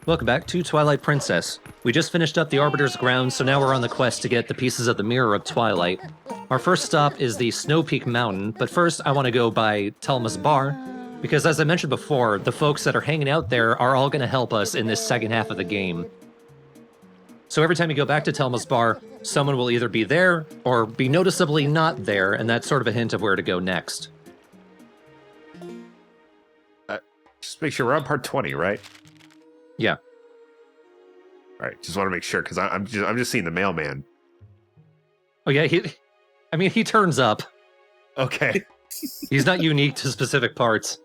Welcome back to Twilight Princess. We just finished up the Arbiter's grounds, so now we're on the quest to get the pieces of the Mirror of Twilight. Our first stop is the Snowpeak Mountain, but first I want to go by Telma's Bar, because as I mentioned before, the folks that are hanging out there are all going to help us in this second half of the game. So every time you go back to Telma's Bar, someone will either be there or be noticeably not there, and that's sort of a hint of where to go next. Just make sure we're on part 20, right? Yeah. All right, just want to make sure because I'm just seeing the mailman. Oh yeah, he turns up. Okay. He's not unique to specific parts.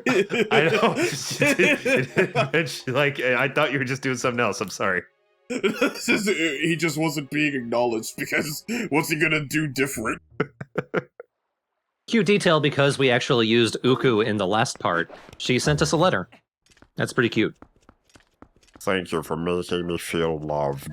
I know. Like I thought you were just doing something else. I'm sorry. He just wasn't being acknowledged because what's he gonna do different? Cute detail because we actually used Uku in the last part. She sent us a letter. That's pretty cute. Thank you for making me feel loved.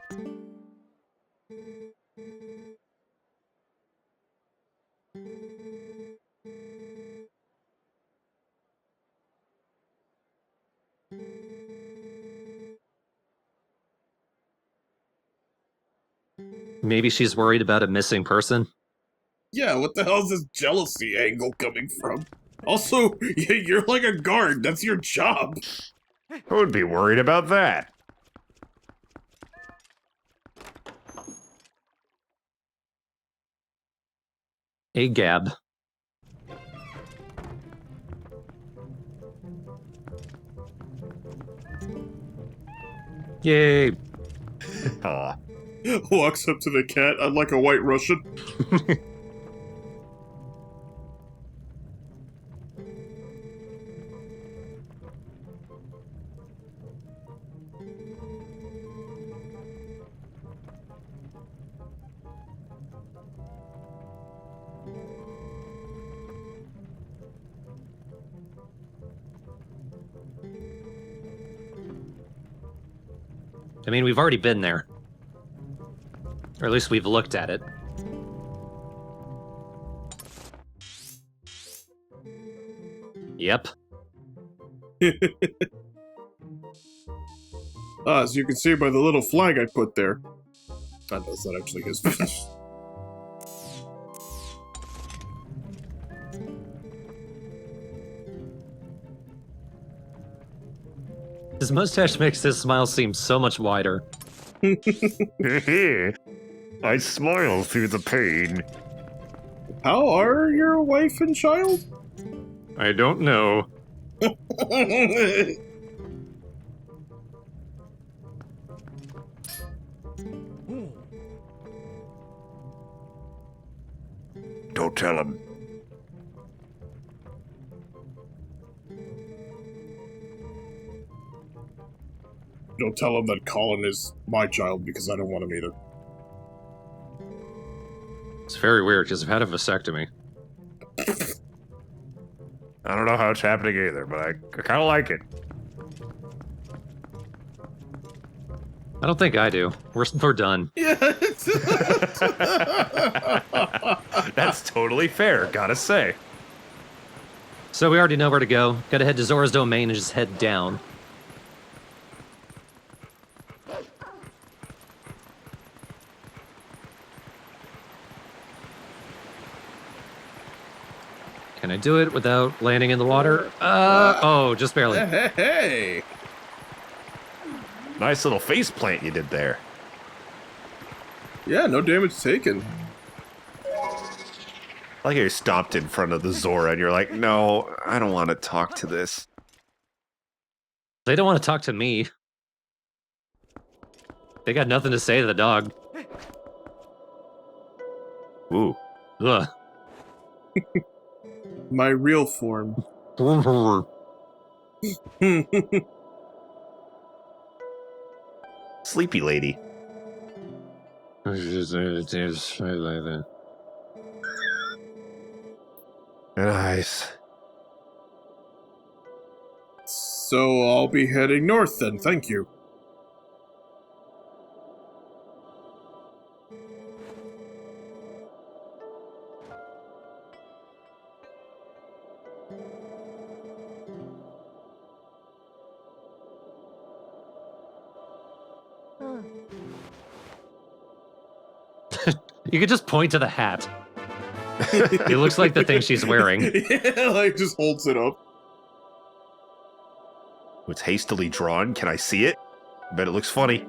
Maybe she's worried about a missing person. Yeah, what the hell's this jealousy angle coming from? Also, you're like a guard. That's your job. Who would be worried about that? A Gab. Yay! Aw. Walks up to the cat. I'm like a white Russian. I mean, we've already been there. Or at least we've looked at it. Yep. As you can see by the little flag I put there. That's not actually his. His mustache makes his smile seem so much wider. I smile through the pain. How are your wife and child? I don't know. Don't tell him. Don't tell him that Colin is my child because I don't want him either. It's very weird because I've had a vasectomy. I don't know how it's happening either, but I kind of like it. I don't think I do. We're done. Yeah. That's totally fair, gotta say. So we already know where to go. Gotta head to Zora's domain and just head down. Can I do it without landing in the water? Oh, just barely. Hey. Nice little face plant you did there. Yeah, no damage taken. Like you stomped in front of the Zora and you're like, no, I don't want to talk to this. They don't want to talk to me. They got nothing to say to the dog. Ooh. Ugh. My real form. Sleepy lady. Nice. So I'll be heading north then, thank you. You could just point to the hat. It looks like the thing she's wearing. Yeah, like just holds it up. It's hastily drawn. Can I see it? I bet it looks funny.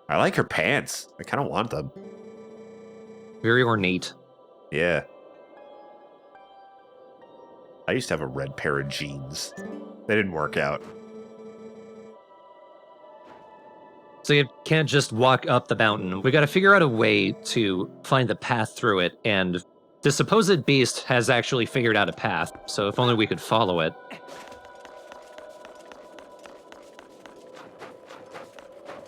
I like her pants. I kind of want them. Very ornate. Yeah. I used to have a red pair of jeans. They didn't work out. So you can't just walk up the mountain. We gotta figure out a way to find the path through it, and the supposed beast has actually figured out a path, so if only we could follow it.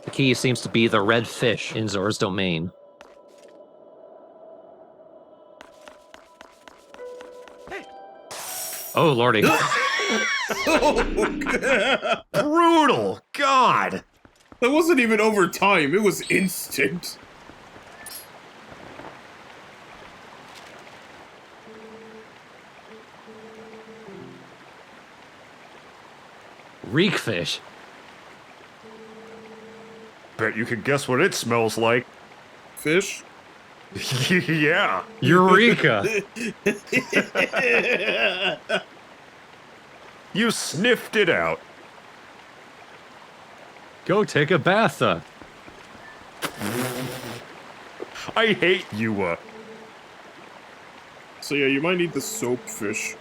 The key seems to be the red fish in Zora's domain. Oh, lordy. Brutal! God! That wasn't even over time, it was instant. Reek fish. Bet you can guess what it smells like. Fish? Yeah. Eureka! You sniffed it out. Go take a bath. I hate you. So yeah, you might need the soap fish.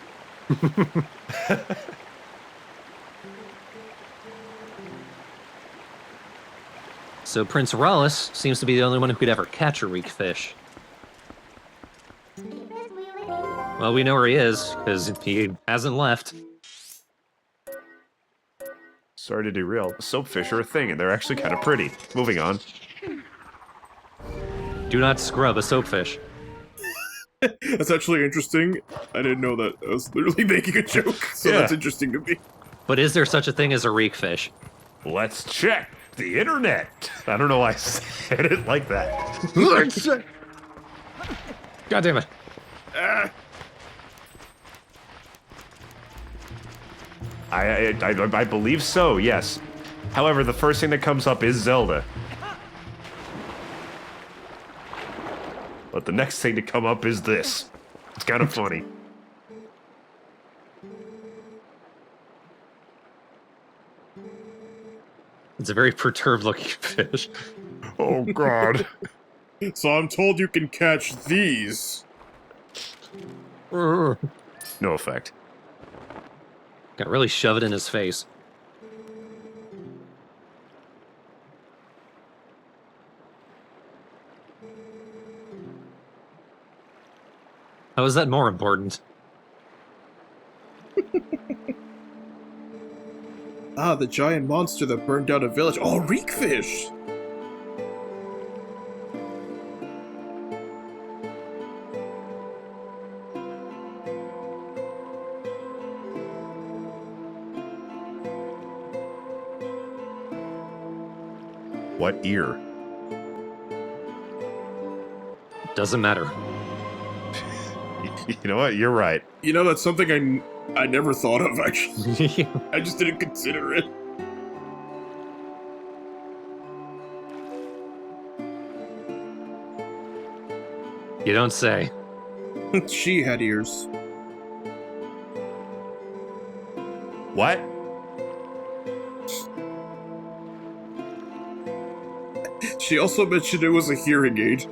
So Prince Rallis seems to be the only one who could ever catch a reek fish. Well, we know where he is, because he hasn't left. Sorry to derail. Soapfish are a thing, and they're actually kind of pretty. Moving on. Do not scrub a soapfish. That's actually interesting. I didn't know that. I was literally making a joke, so Yeah. that's interesting to me. But is there such a thing as a reek fish? Let's check the internet. I don't know why I said it like that. God damn it. I believe so, yes. However, the first thing that comes up is Zelda. But the next thing to come up is this. It's kind of funny. It's a very perturbed looking fish. Oh, God. So I'm told you can catch these. No effect. Gotta really shove it in his face. How is that more important? Ah, the giant monster that burned down a village. Oh, reek fish! What ear? Doesn't matter. You know what? You're right. You know, that's something I never thought of, actually. I just didn't consider it. You don't say. She had ears. What? She also mentioned it was a hearing aid.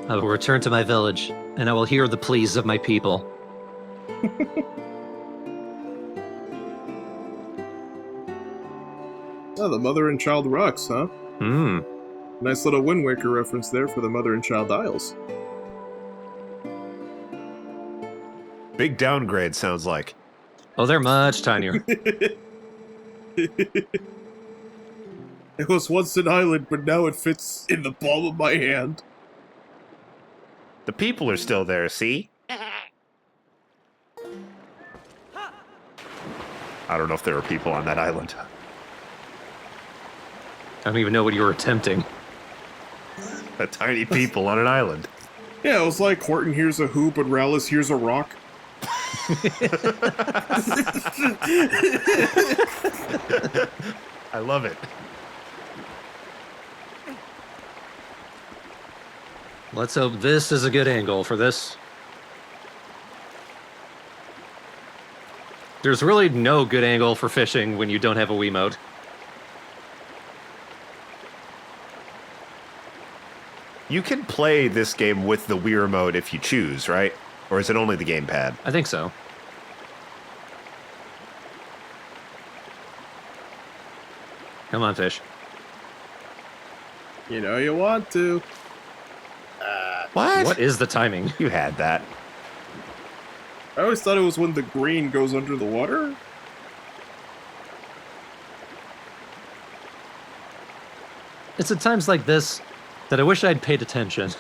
I will return to my village, and I will hear the pleas of my people. Oh, the mother and child rocks, huh? Hmm. Nice little Wind Waker reference there for the mother and child isles. Big downgrade, sounds like. Oh, they're much tinier. It was once an island, but now it fits in the palm of my hand. The people are still there, see? I don't know if there are people on that island. I don't even know what you were attempting. A tiny people on an island. Yeah, it was like Horton hears a who, but Rallis hears a rock. I love it. Let's hope this is a good angle for this. There's really no good angle for fishing when you don't have a Wiimote. You can play this game with the Wii remote if you choose, right? Or is it only the gamepad? I think so. Come on, fish. You know you want to. What? What is the timing? You had that. I always thought it was when the green goes under the water. It's at times like this that I wish I'd paid attention.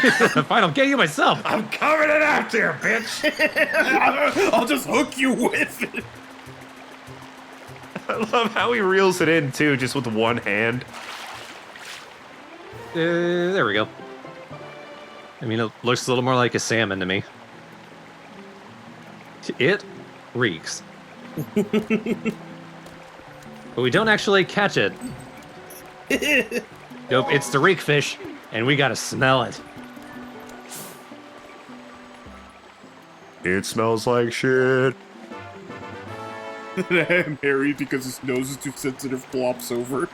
Fine, I'll get you myself. I'm coming in after you, bitch! I'll just hook you with it. I love how he reels it in, too, just with one hand. There we go. I mean, it looks a little more like a salmon to me. It reeks. But we don't actually catch it. Nope, it's the reek fish, and we gotta smell it. It smells like shit. And Harry, because his nose is too sensitive, flops over.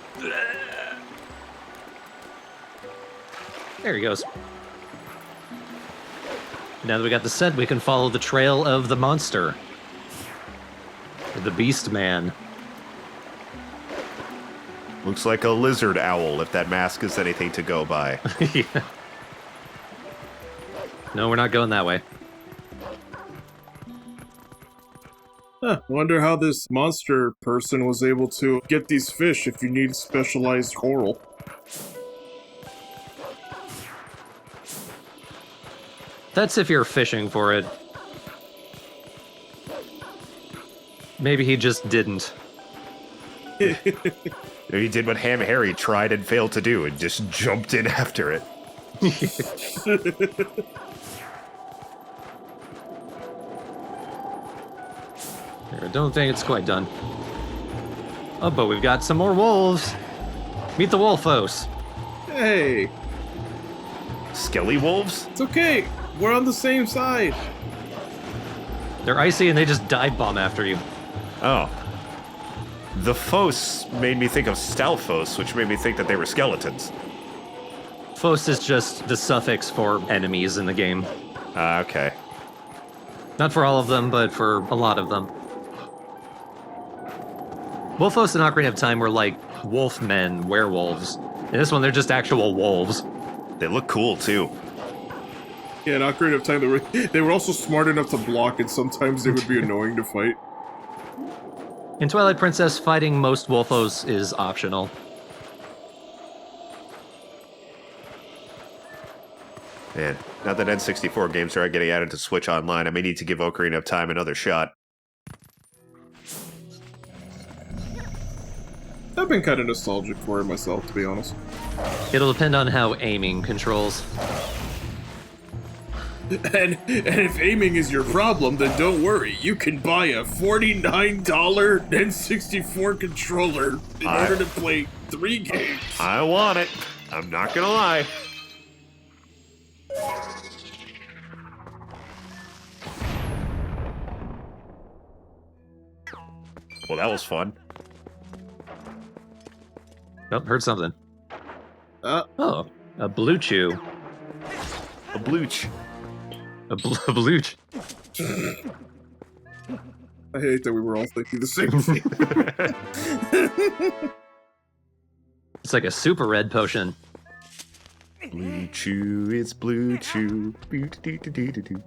There he goes. Now that we got the scent, we can follow the trail of the monster. The Beast Man. Looks like a lizard owl, if that mask is anything to go by. Yeah. No, we're not going that way. Huh, wonder how this monster person was able to get these fish if you need specialized coral. That's if you're fishing for it. Maybe he just didn't. He did what Ham Harry tried and failed to do and just jumped in after it. I don't think it's quite done. Oh, but we've got some more wolves. Meet the wolfos. Hey, Skelly wolves? it's okay. We're on the same side. They're icy and they just dive bomb after you. Oh. The Phos made me think of Stalfos, which made me think that they were skeletons. Phos is just the suffix for enemies in the game. Okay. Not for all of them, but for a lot of them. Wolfos and Ocarina of Time were like wolfmen, werewolves. In this one, they're just actual wolves. They look cool, too. Yeah, in Ocarina of Time, they were also smart enough to block, and sometimes they would be annoying to fight. In Twilight Princess, fighting most wolfos is optional. Man, now that N64 games are getting added to Switch Online, I may need to give Ocarina of Time another shot. I've been kind of nostalgic for it myself, to be honest. It'll depend on how aiming controls. And if aiming is your problem, then don't worry. You can buy a $49 N64 controller in order to play 3 games. I want it. I'm not gonna lie. Well, that was fun. Oh, heard something. Uh, Oh, a blue chew. A blooch. A blooch. I hate that we were all thinking the same thing. It's like a super red potion. Blue chew, it's blue chew. Boo-doo-doo-doo-doo-doo.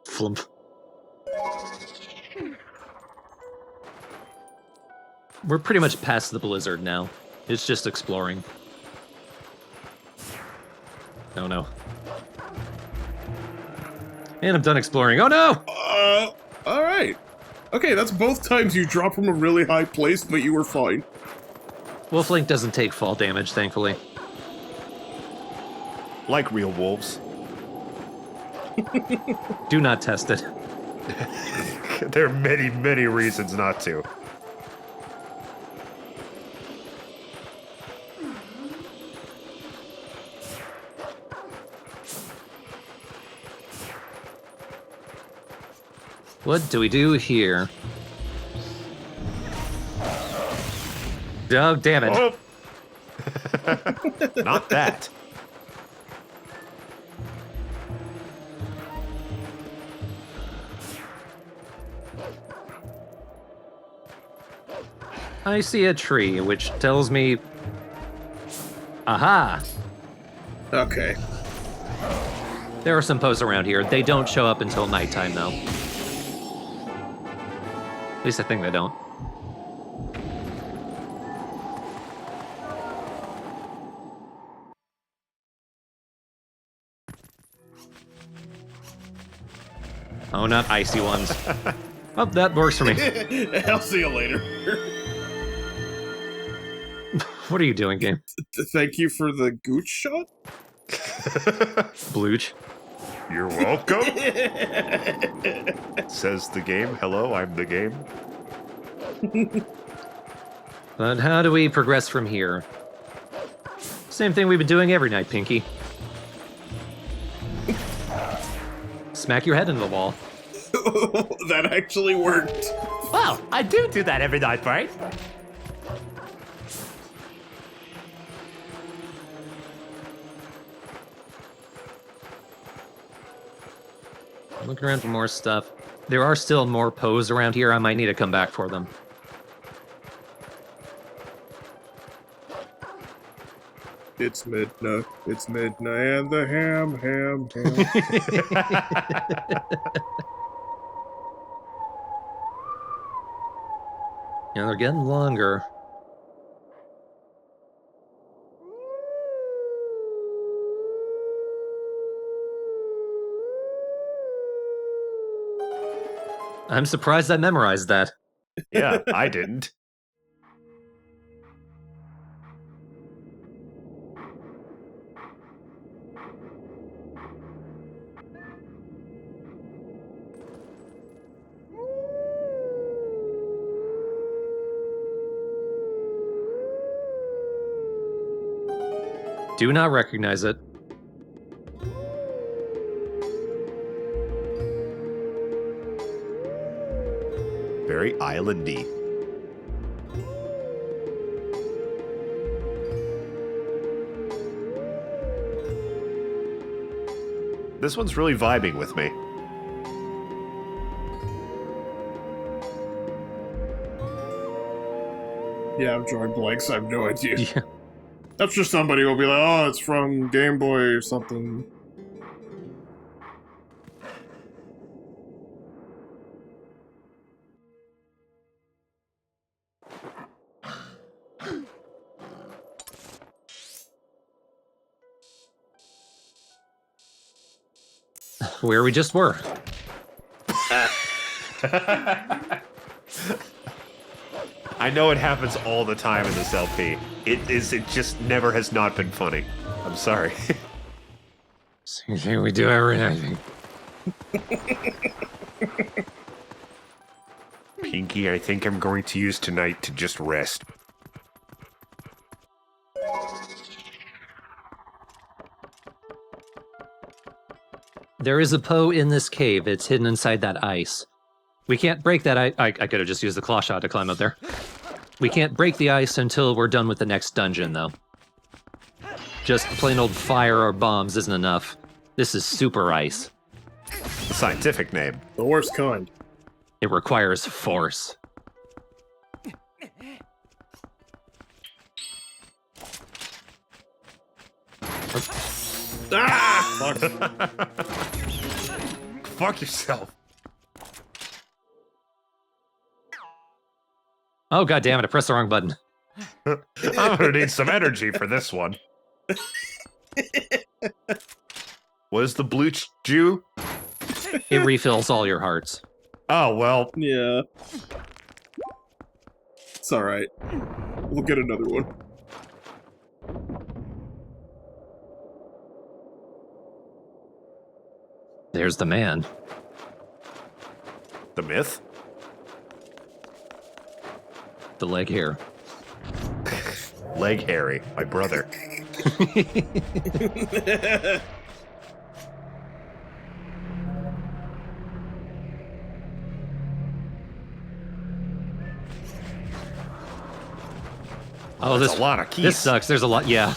Flump. We're pretty much past the blizzard now. It's just exploring. Oh no. And I'm done exploring. Oh no! Alright. Okay, that's both times you dropped from a really high place, but you were fine. Wolflink doesn't take fall damage, thankfully. Like real wolves. Do not test it. There are many, many reasons not to. What do we do here? Oh, damn it. Oh. Not that. I see a tree, which tells me... Aha! Okay. There are some posts around here. They don't show up until nighttime, though. At least I think they don't. Oh, not icy ones. Oh, that works for me. I'll see you later. What are you doing, game? Thank you for the gooch shot? Blooch. You're welcome. Says the game. Hello, I'm the game. But how do we progress from here? Same thing we've been doing every night, Pinky. Smack your head into the wall. That actually worked. Well, I do that every night, right? Look around for more stuff. There are still more Poes around here. I might need to come back for them. It's midnight. It's midnight and the ham. Yeah, they're getting longer. I'm surprised I memorized that. Yeah, I didn't. Do not recognize it. Very islandy. This one's really vibing with me. Yeah, I'm drawing blanks. I have no idea. Yeah. That's just somebody who'll be like, oh, it's from Game Boy or something. Where we just were. I know it happens all the time in this LP. It just never has not been funny. I'm sorry. Same thing we do every night. Pinky, I think I'm going to use tonight to just rest. There is a Poe in this cave. It's hidden inside that ice. We can't break that ice. I could have just used the claw shot to climb up there. We can't break the ice until we're done with the next dungeon, though. Just plain old fire or bombs isn't enough. This is super ice. The scientific name. The worst kind. It requires force. Ah! Fuck. Fuck yourself. Oh, god damn it, I pressed the wrong button. I'm gonna need some energy for this one. What is the blue Jew? It refills all your hearts. Oh, well. Yeah. It's alright. We'll get another one. There's the man. The myth? The leg hair. Leg Harry, my brother. Oh, That's a lot of keys. This sucks. There's a lot. Yeah.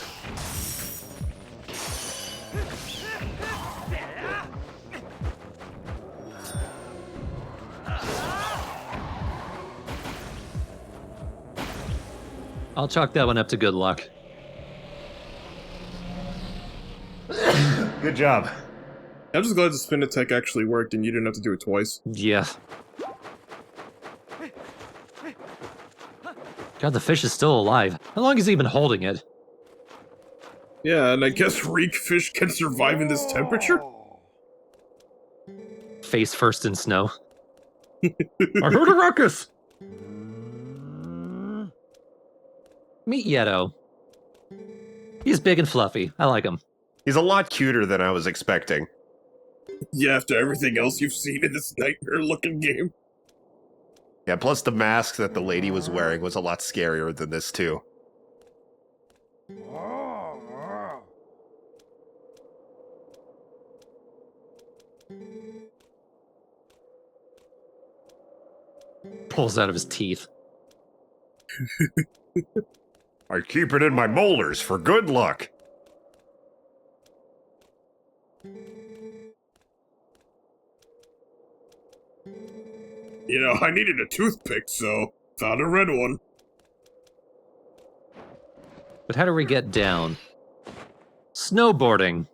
I'll chalk that one up to good luck. Good job. I'm just glad the spin attack actually worked and you didn't have to do it twice. Yeah. God, the fish is still alive. How long has he been holding it? Yeah, and I guess reek fish can survive in this temperature? Face first in snow. I heard a ruckus! Meet Yeto. He's big and fluffy. I like him. He's a lot cuter than I was expecting. Yeah, after everything else you've seen in this nightmare-looking game. Yeah, plus the mask that the lady was wearing was a lot scarier than this, too. Pulls out of his teeth. I keep it in my molars for good luck. You know, I needed a toothpick, so found a red one. But how do we get down? Snowboarding.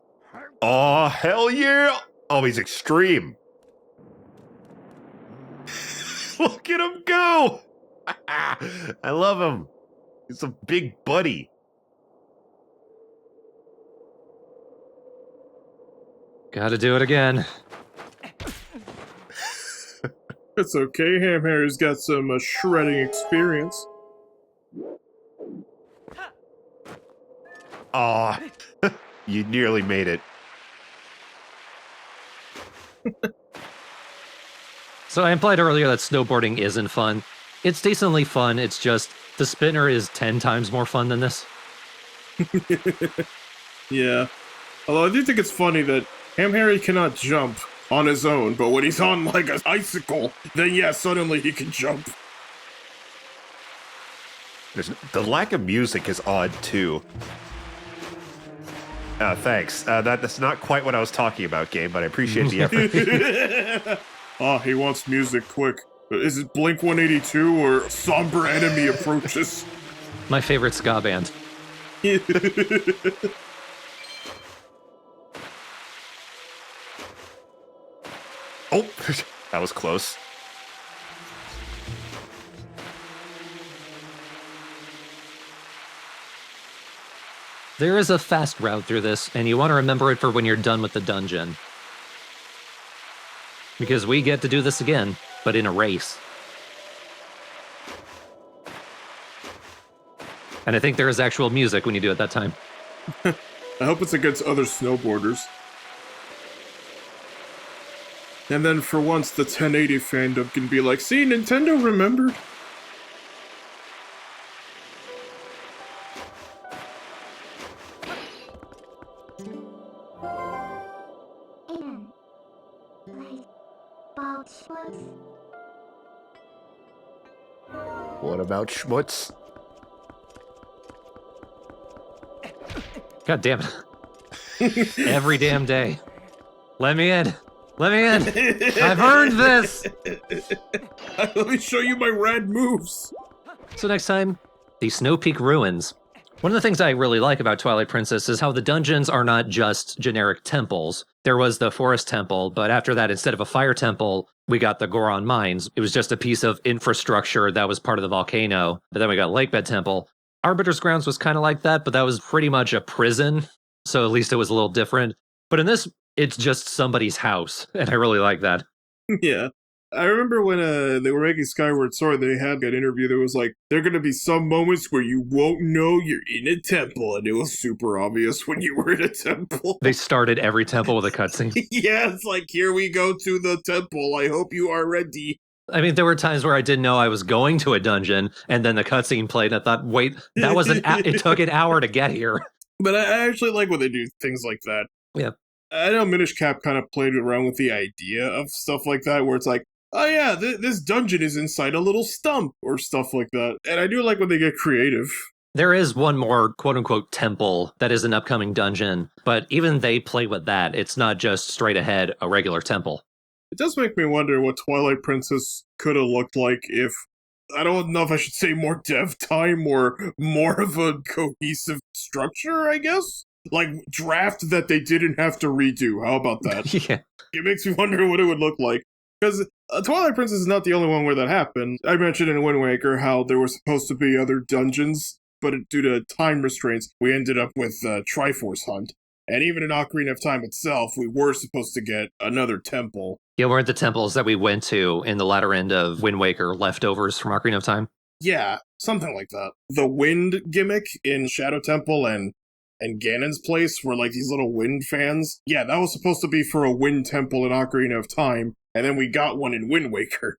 Aw, hell yeah! Oh, he's extreme. Look at him go! I love him. He's a big buddy. Gotta do it again. It's okay, Ham Harry's got some shredding experience. Aw, you nearly made it. So I implied earlier that snowboarding isn't fun. It's decently fun, it's just the spinner is 10 times more fun than this. Yeah. Although I do think it's funny that Ham Harry cannot jump on his own, but when he's on, like, an icicle, then yeah, suddenly he can jump. The lack of music is odd, too. Thanks. That's not quite what I was talking about, game, but I appreciate the effort. He wants music quick. Is it Blink 182 or Somber Enemy Approaches? My favorite ska band. Oh, that was close. There is a fast route through this, and you want to remember it for when you're done with the dungeon. Because we get to do this again, but in a race. And I think there is actual music when you do it that time. I hope it's against other snowboarders. And then for once, the 1080 fandom can be like, see, Nintendo remembered. What about Schmutz? God damn it. Every damn day. Let me in. Let me in. I've earned this. Let me show you my rad moves. So next time, the Snowpeak Ruins. One of the things I really like about Twilight Princess is how the dungeons are not just generic temples. there was the forest temple, but after that, instead of a fire temple, we got the Goron mines. It was just a piece of infrastructure that was part of the volcano. But then we got Lakebed Temple. Arbiter's Grounds was kind of like that, but that was pretty much a prison. So at least it was a little different. But in this, it's just somebody's house, and I really like that. Yeah. I remember when they were making Skyward Sword, they had an interview that was like, there are going to be some moments where you won't know you're in a temple, and it was super obvious when you were in a temple. They started every temple with a cutscene. Yeah, it's like, here we go to the temple. I hope you are ready. I mean, there were times where I didn't know I was going to a dungeon, and then the cutscene played, and I thought, wait, that was it took an hour to get here. But I actually like when they do things like that. Yeah. I know Minish Cap kind of played around with the idea of stuff like that, where it's like, oh yeah, this dungeon is inside a little stump, or stuff like that. And I do like when they get creative. There is one more quote-unquote temple that is an upcoming dungeon, but even they play with that. It's not just straight ahead a regular temple. It does make me wonder what Twilight Princess could have looked like if, I don't know if I should say more dev time or more of a cohesive structure, I guess? Like, draft that they didn't have to redo. How about that? Yeah. It makes me wonder what it would look like. Because Twilight Princess is not the only one where that happened. I mentioned in Wind Waker how there were supposed to be other dungeons, but due to time restraints, we ended up with Triforce Hunt. And even in Ocarina of Time itself, we were supposed to get another temple. Yeah, weren't the temples that we went to in the latter end of Wind Waker leftovers from Ocarina of Time? Yeah, something like that. The wind gimmick in Shadow Temple and Ganon's place were like these little wind fans. Yeah, that was supposed to be for a wind temple in Ocarina of Time, and then we got one in Wind Waker.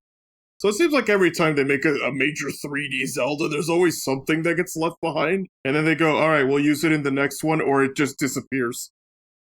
So it seems like every time they make a major 3D Zelda, there's always something that gets left behind, and then they go, alright, we'll use it in the next one, or it just disappears.